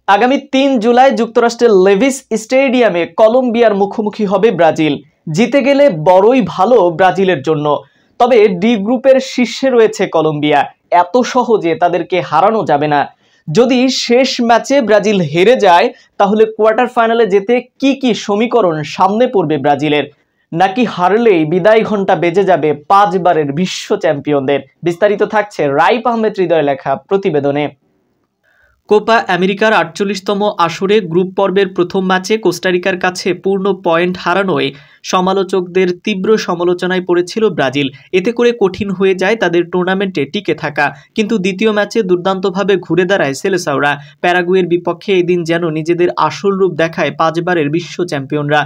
আগামী ৩ জুলাই যুক্তরাষ্ট্রের লেভিস স্টেডিয়ামে কলম্বিয়ার মুখোমুখি হবে ব্রাজিল। জিতে গেলে বড়ই ভালো ব্রাজিলের জন্য। তবে ডি গ্রুপের শীর্ষে রয়েছে কলম্বিয়া, এত সহজে তাদেরকে হারানো যাবে না। যদি শেষ ম্যাচে ব্রাজিল হেরে যায় তাহলে কোয়ার্টার ফাইনালে যেতে কি কি সমীকরণ সামনে পড়বে ব্রাজিলের, নাকি হারলেই বিদায় ঘন্টা বেজে যাবে 5 বারের বিশ্ব চ্যাম্পিয়নদের? বিস্তারিত থাকছে রাইপ আহমেদ হৃদয় লেখা প্রতিবেদনে। কোপা আমেরিকার 48তম আসরে গ্রুপ পর্বের প্রথম ম্যাচে কোস্টারিকার কাছে পূর্ণ পয়েন্ট হারানোয় সমালোচকদের তীব্র সমালোচনায় পড়েছিল ব্রাজিল। এতে করে কঠিন হয়ে যায় তাদের টুর্নামেন্টে টিকে থাকা। কিন্তু দ্বিতীয় ম্যাচে দুর্দান্তভাবে ঘুরে দাঁড়ায় সেলেসাওরা। প্যারাগুয়ের বিপক্ষে এদিন যেন নিজেদের আসল রূপ দেখায় 5 বারের বিশ্ব চ্যাম্পিয়নরা।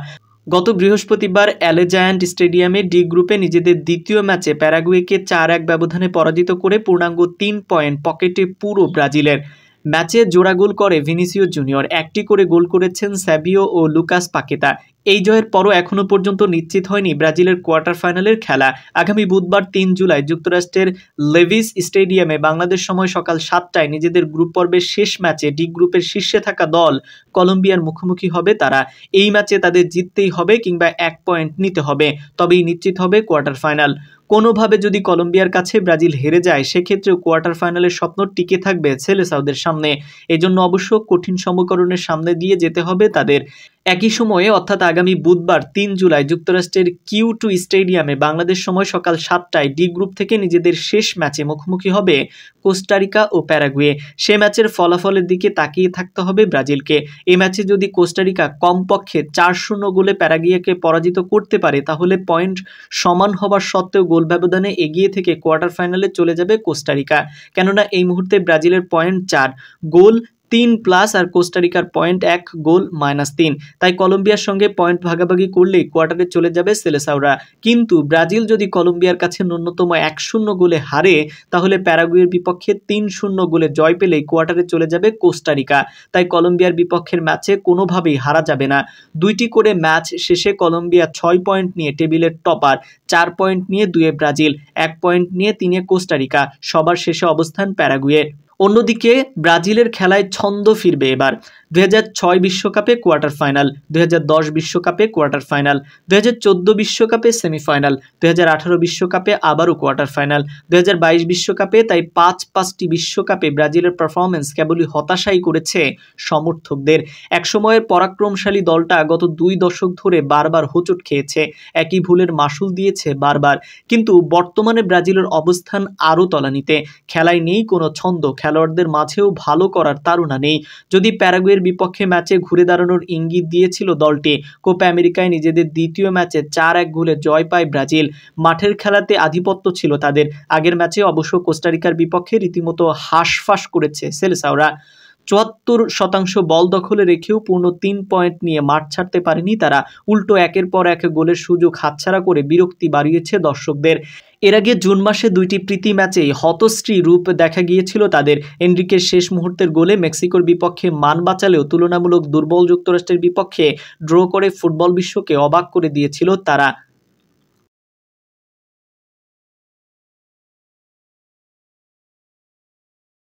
গত বৃহস্পতিবার অ্যালেজায়ান্ট স্টেডিয়ামে ডি গ্রুপে নিজেদের দ্বিতীয় ম্যাচে প্যারাগুয়েকে 4-1 ব্যবধানে পরাজিত করে পূর্ণাঙ্গ 3 পয়েন্ট পকেটে পুরো ব্রাজিলের। ম্যাচে জোড়া গোল করে ভিনিসিয়াস জুনিয়র, একটি করে গোল করেছেন সাবিও ও লুকাস পাকেতা। এই জয়ের পরও এখনও পর্যন্ত নিশ্চিত হয়নি ব্রাজিলের কোয়ার্টার ফাইনালের খেলা। আগামী বুধবার 3 জুলাই যুক্তরাষ্ট্রের লেভিস স্টেডিয়ামে বাংলাদেশ সময় সকাল 7টায় নিজেদের গ্রুপ পর্বের শেষ ম্যাচে ডি গ্রুপের শীর্ষে থাকা দল কলম্বিয়ার মুখোমুখি হবে তারা। এই ম্যাচে তাদের জিততেই হবে কিংবা 1 পয়েন্ট নিতে হবে, তবেই নিশ্চিত হবে কোয়ার্টার ফাইনাল। কোনোভাবে যদি কলম্বিয়ার কাছে ব্রাজিল হেরে যায় সেক্ষেত্রেও কোয়ার্টার ফাইনালের স্বপ্ন টিকে থাকবে সেলেসাওদের সামনে। এজন্য অবশ্য কঠিন সমীকরণের সামনে দিয়ে যেতে হবে তাদের। একই সময়ে অর্থাৎ আগামী বুধবার 3 জুলাই যুক্তরাষ্ট্রের কিউ2 স্টেডিয়ামে বাংলাদেশ সময় সকাল 7টায় ডি গ্রুপ থেকে নিজেদের শেষ ম্যাচে মুখোমুখি হবে কোস্টারিকা ও প্যারাগুয়ে। সে ম্যাচের ফলাফলের দিকে তাকিয়ে থাকতে হবে ব্রাজিলকে। এই ম্যাচে যদি কোস্টারিকা কমপক্ষে 4-0 গোলে প্যারাগুয়েকে পরাজিত করতে পারে তাহলে পয়েন্ট সমান হবার সত্ত্বেও গোল ব্যবধানে এগিয়ে থেকে কোয়ার্টার ফাইনালে চলে যাবে কোস্টারিকা। কেননা এই মুহূর্তে ব্রাজিলের পয়েন্ট 4, গোল 3+ আর কোস্টারিকার পয়েন্ট 1, গোল -3। তাই কলম্বিয়ার সঙ্গে পয়েন্ট ভাগাভাগি করলেই কোয়ার্টারে চলে যাবে সেলেসাওরা। কিন্তু ব্রাজিল যদি কলম্বিয়ার কাছে ন্যূনতম 1-0 গোলে হারে তাহলে প্যারাগুয়ের বিপক্ষে 3-0 গোলে জয় পেলেই কোয়ার্টারে চলে যাবে কোস্টারিকা। তাই কলম্বিয়ার বিপক্ষের ম্যাচে কোনোভাবেই হারা যাবে না। 2টি করে ম্যাচ শেষে কলম্বিয়া 6 পয়েন্ট নিয়ে টেবিলের টপার, 4 পয়েন্ট নিয়ে 2-এ ব্রাজিল, 1 পয়েন্ট নিয়ে 3-এ কোস্টারিকা, সবার শেষে অবস্থান প্যারাগুয়ের। অন্যদিকে ব্রাজিলের খেলায় ছন্দ ফিরবে এবার। 2006 বিশ্বকাপে কোয়ার্টার ফাইনাল, 2010 বিশ্বকাপে কোয়ার্টার ফাইনাল, 2014 বিশ্বকাপে সেমিফাইনাল, 2018 বিশ্বকাপে আবারও কোয়ার্টার ফাইনাল, 2022 বিশ্বকাপে। তাই 5টি বিশ্বকাপে ব্রাজিলের পারফরমেন্স কেবলই হতাশাই করেছে সমর্থকদের। একসময়ের পরাক্রমশালী দলটা গত 2 দশক ধরে বারবার হোঁচট খেয়েছে, একই ভুলের মাসুল দিয়েছে বারবার। কিন্তু বর্তমানে ব্রাজিলের অবস্থান আরও তলানিতে। খেলায় নেই কোনো ছন্দ, খেলোয়াড়দের মাঝেও ভালো করার তাড়না নেই। যদি প্যারাগুয়ের বিপক্ষে ম্যাচে ঘুরে দাঁড়ানোর ইঙ্গিত দিয়েছিল দলটি, কোপা আমেরিকায় নিজেদের দ্বিতীয় ম্যাচে 4-1 গোলে জয় পায় ব্রাজিল। মাঠের খেলাতে আধিপত্য ছিল তাদের। আগের ম্যাচে অবশ্য কোস্টারিকার বিপক্ষে রীতিমতো হাঁসফাঁস করেছে সেলেসাওরা। 74% বল দখলে রেখেও পূর্ণ 3 পয়েন্ট নিয়ে মাঠ ছাড়তে পারেনি তারা। উল্টো একের পর এক গোলের সুযোগ হাতছাড়া করে বিরক্তি বাড়িয়েছে দর্শকদের। এর আগে জুন মাসে 2টি প্রীতি ম্যাচেই হতশ্রী রূপ দেখা গিয়েছিল তাদের। এনরিকের শেষ মুহূর্তের গোলে মেক্সিকোর বিপক্ষে মান বাঁচালেও তুলনামূলক দুর্বল যুক্তরাষ্ট্রের বিপক্ষে ড্র করে ফুটবল বিশ্বকে অবাক করে দিয়েছিল তারা।